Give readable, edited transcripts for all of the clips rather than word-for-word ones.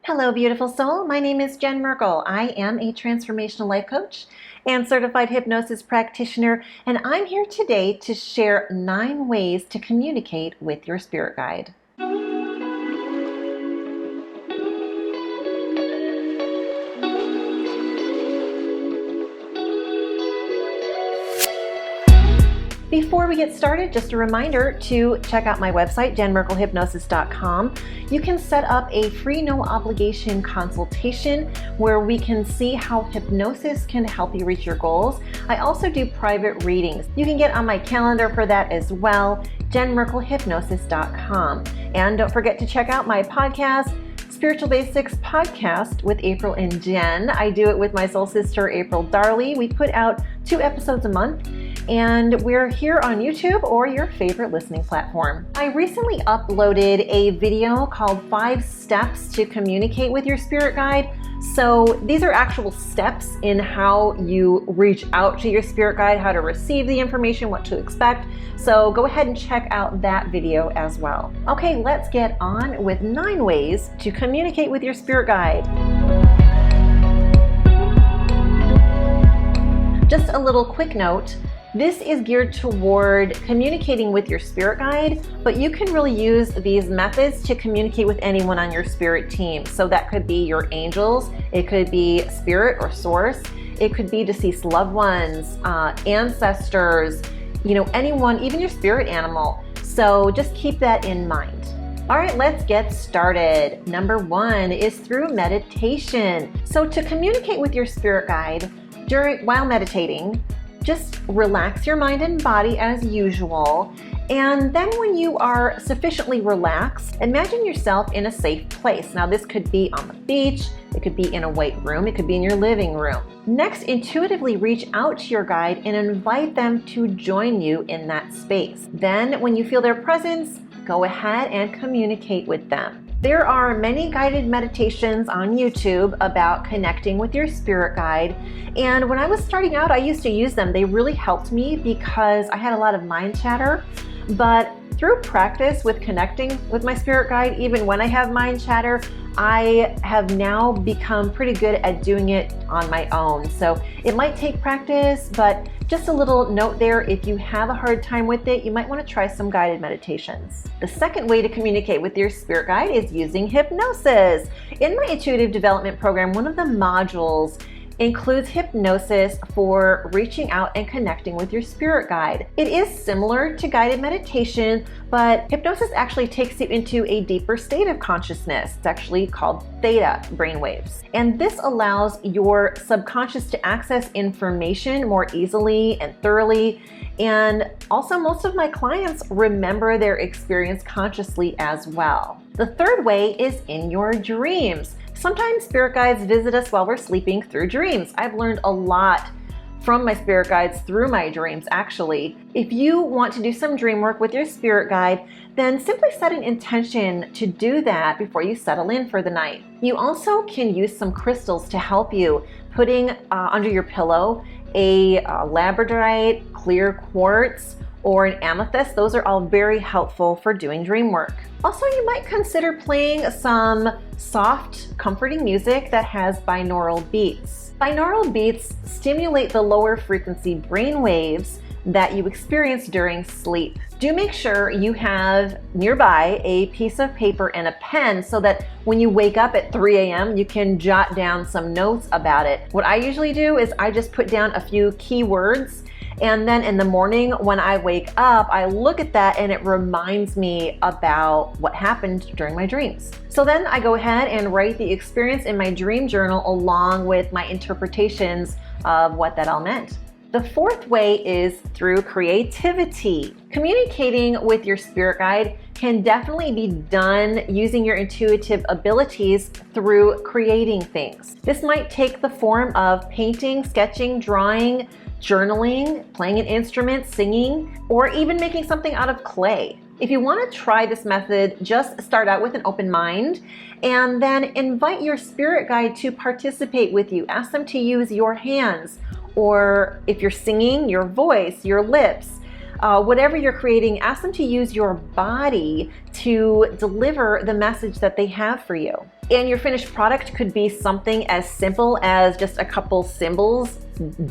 Hello, beautiful soul. My name is Jen Merkel. I am a transformational life coach and certified hypnosis practitioner, and I'm here today to share 9 ways to communicate with your spirit guide. Before we get started, just a reminder to check out my website, jenmerkelhypnosis.com. You can set up a free no obligation consultation where we can see how hypnosis can help you reach your goals. I also do private readings. You can get on my calendar for that as well, jenmerkelhypnosis.com. And don't forget to check out my podcast, Spiritual Basics Podcast with April and Jen. I do it with my soul sister, April Darley. We put out 2 episodes a month, and we're here on YouTube or your favorite listening platform. I recently uploaded a video called 5 Steps to Communicate with Your Spirit Guide. So these are actual steps in how you reach out to your spirit guide, how to receive the information, what to expect. So go ahead and check out that video as well. Okay, let's get on with 9 ways to communicate with your spirit guide. Just a little quick note. This is geared toward communicating with your spirit guide, but you can really use these methods to communicate with anyone on your spirit team. So that could be your angels, it could be spirit or source, it could be deceased loved ones, ancestors, anyone, even your spirit animal. So just keep that in mind. All right, let's get started. Number 1 is through meditation. So to communicate with your spirit guide while meditating, just relax your mind and body as usual. And then when you are sufficiently relaxed, imagine yourself in a safe place. Now this could be on the beach, it could be in a white room, it could be in your living room. Next, intuitively reach out to your guide and invite them to join you in that space. Then when you feel their presence, go ahead and communicate with them. There are many guided meditations on YouTube about connecting with your spirit guide. And when I was starting out, I used to use them. They really helped me because I had a lot of mind chatter. But through practice with connecting with my spirit guide, even when I have mind chatter, I have now become pretty good at doing it on my own. So it might take practice, but just a little note there, if you have a hard time with it, you might want to try some guided meditations. The second way to communicate with your spirit guide is using hypnosis. In my intuitive development program, one of the modules includes hypnosis for reaching out and connecting with your spirit guide. It is similar to guided meditation, but hypnosis actually takes you into a deeper state of consciousness. It's actually called theta brainwaves. And this allows your subconscious to access information more easily and thoroughly. And also, most of my clients remember their experience consciously as well. The third way is in your dreams. Sometimes spirit guides visit us while we're sleeping through dreams. I've learned a lot from my spirit guides through my dreams, actually. If you want to do some dream work with your spirit guide, then simply set an intention to do that before you settle in for the night. You also can use some crystals to help you, putting under your pillow a labradorite, clear quartz, or an amethyst. Those are all very helpful for doing dream work. Also, you might consider playing some soft, comforting music that has binaural beats. Binaural beats stimulate the lower frequency brain waves that you experience during sleep. Do make sure you have nearby a piece of paper and a pen so that when you wake up at 3 a.m., you can jot down some notes about it. What I usually do is I just put down a few key words, and then in the morning when I wake up, I look at that and it reminds me about what happened during my dreams. So then I go ahead and write the experience in my dream journal along with my interpretations of what that all meant. The fourth way is through creativity. Communicating with your spirit guide can definitely be done using your intuitive abilities through creating things. This might take the form of painting, sketching, drawing, journaling, playing an instrument, singing, or even making something out of clay. If you want to try this method, just start out with an open mind and then invite your spirit guide to participate with you. Ask them to use your hands, or if you're singing, your voice, your lips, whatever you're creating, ask them to use your body to deliver the message that they have for you. And your finished product could be something as simple as just a couple symbols,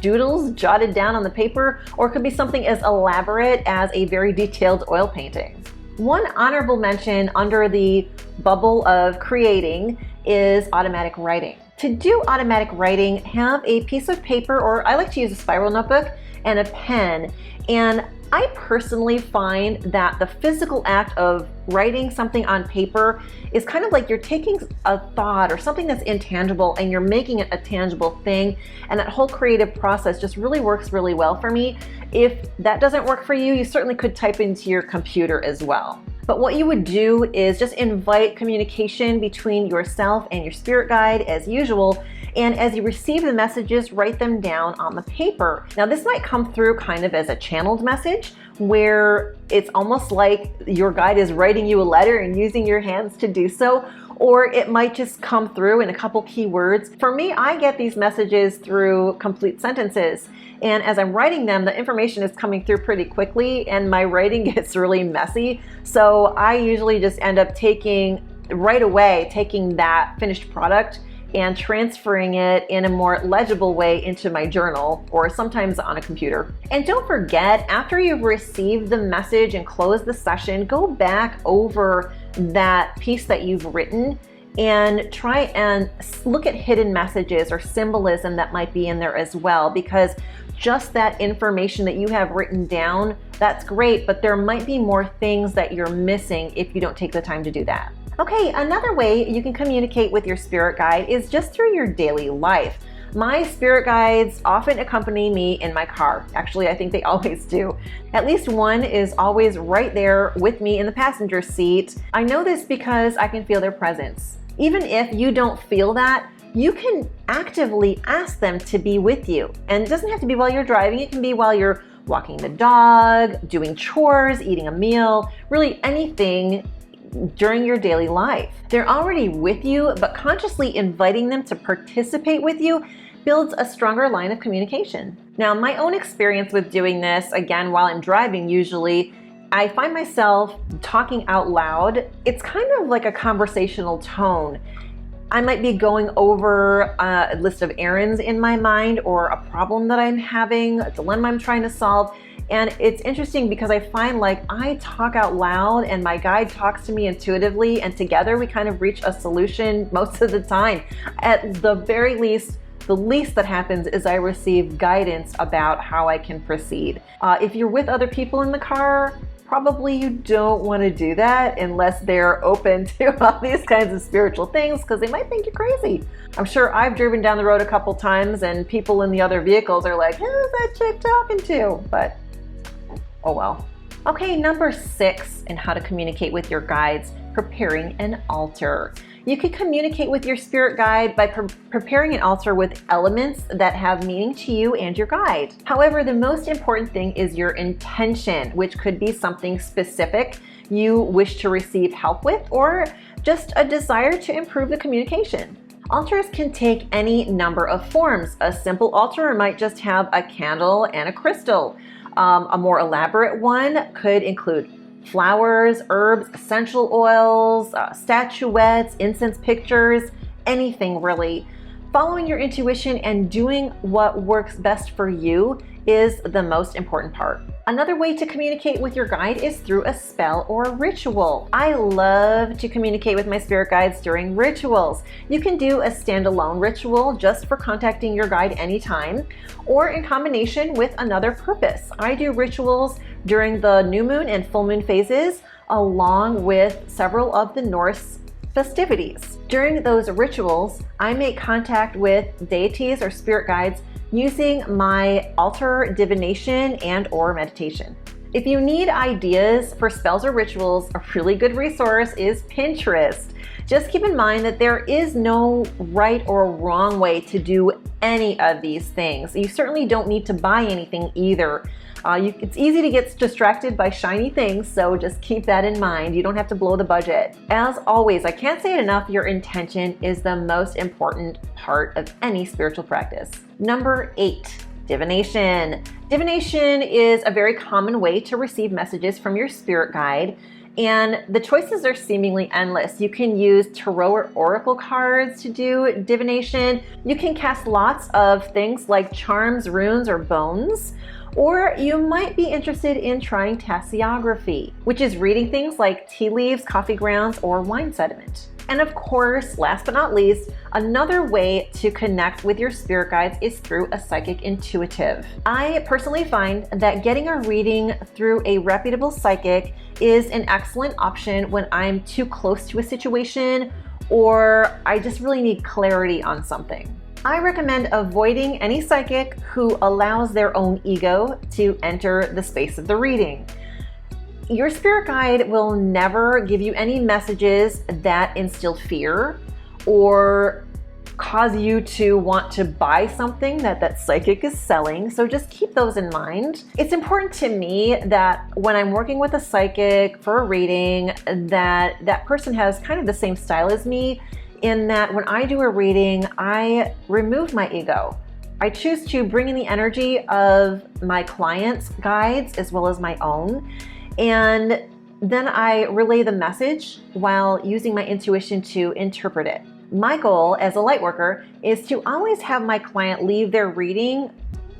doodles jotted down on the paper, or it could be something as elaborate as a very detailed oil painting. One honorable mention under the bubble of creating is automatic writing. To do automatic writing, have a piece of paper, or I like to use a spiral notebook, and a pen. And I personally find that the physical act of writing something on paper is kind of like you're taking a thought or something that's intangible and you're making it a tangible thing. And that whole creative process just really works really well for me. If that doesn't work for you, you certainly could type into your computer as well. But what you would do is just invite communication between yourself and your spirit guide as usual. And as you receive the messages, write them down on the paper. Now, this might come through kind of as a channeled message where it's almost like your guide is writing you a letter and using your hands to do so. Or it might just come through in a couple key words. For me, I get these messages through complete sentences. And as I'm writing them, the information is coming through pretty quickly and my writing gets really messy. So I usually just end up taking that finished product and transferring it in a more legible way into my journal or sometimes on a computer. And don't forget, after you've received the message and closed the session, go back over that piece that you've written and try and look at hidden messages or symbolism that might be in there as well, because just that information that you have written down, that's great, but there might be more things that you're missing if you don't take the time to do that. Okay, another way you can communicate with your spirit guide is just through your daily life. My spirit guides often accompany me in my car. Actually, I think they always do. At least one is always right there with me in the passenger seat. I know this because I can feel their presence. Even if you don't feel that, you can actively ask them to be with you. And it doesn't have to be while you're driving. It can be while you're walking the dog, doing chores, eating a meal, really anything during your daily life. They're already with you, but consciously inviting them to participate with you builds a stronger line of communication. Now, my own experience with doing this, again, while I'm driving usually, I find myself talking out loud. It's kind of like a conversational tone. I might be going over a list of errands in my mind or a problem that I'm having, a dilemma I'm trying to solve. And it's interesting because I find like I talk out loud and my guide talks to me intuitively, and together we kind of reach a solution most of the time. At the very least, the least that happens is I receive guidance about how I can proceed. If you're with other people in the car, probably you don't want to do that unless they're open to all these kinds of spiritual things, because they might think you're crazy. I'm sure I've driven down the road a couple times and people in the other vehicles are like, who's that chick talking to? But oh well. Okay, number 6 in how to communicate with your guides, preparing an altar. You can communicate with your spirit guide by preparing an altar with elements that have meaning to you and your guide. However, the most important thing is your intention, which could be something specific you wish to receive help with, or just a desire to improve the communication. Altars can take any number of forms. A simple altar might just have a candle and a crystal. A more elaborate one could include flowers, herbs, essential oils, statuettes, incense pictures, anything really. Following your intuition and doing what works best for you is the most important part. Another way to communicate with your guide is through a spell or ritual. I love to communicate with my spirit guides during rituals. You can do a standalone ritual just for contacting your guide anytime, or in combination with another purpose. I do rituals during the new moon and full moon phases, along with several of the Norse festivities. During those rituals, I make contact with deities or spirit guides using my altar divination and or meditation. If you need ideas for spells or rituals, a really good resource is Pinterest. Just keep in mind that there is no right or wrong way to do any of these things. You certainly don't need to buy anything either. It's easy to get distracted by shiny things, so just keep that in mind. You don't have to blow the budget. As always, I can't say it enough, your intention is the most important part of any spiritual practice. Number 8, divination. Divination is a very common way to receive messages from your spirit guide. And the choices are seemingly endless. You can use tarot or oracle cards to do divination. You can cast lots of things like charms, runes, or bones. Or you might be interested in trying tasseography, which is reading things like tea leaves, coffee grounds, or wine sediment. And of course, last but not least, another way to connect with your spirit guides is through a psychic intuitive. I personally find that getting a reading through a reputable psychic is an excellent option when I'm too close to a situation or I just really need clarity on something. I recommend avoiding any psychic who allows their own ego to enter the space of the reading. Your spirit guide will never give you any messages that instill fear or cause you to want to buy something that psychic is selling. So just keep those in mind. It's important to me that when I'm working with a psychic for a reading, that person has kind of the same style as me, in that when I do a reading, I remove my ego. I choose to bring in the energy of my clients' guides as well as my own. And then I relay the message while using my intuition to interpret it. My goal as a light worker is to always have my client leave their reading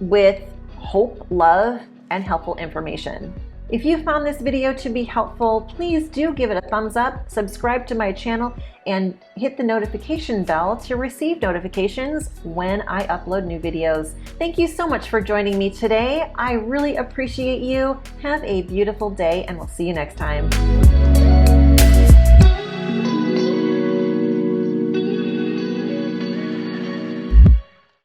with hope, love, and helpful information. If you found this video to be helpful, please do give it a thumbs up, subscribe to my channel, and hit the notification bell to receive notifications when I upload new videos. Thank you so much for joining me today. I really appreciate you. Have a beautiful day, and we'll see you next time.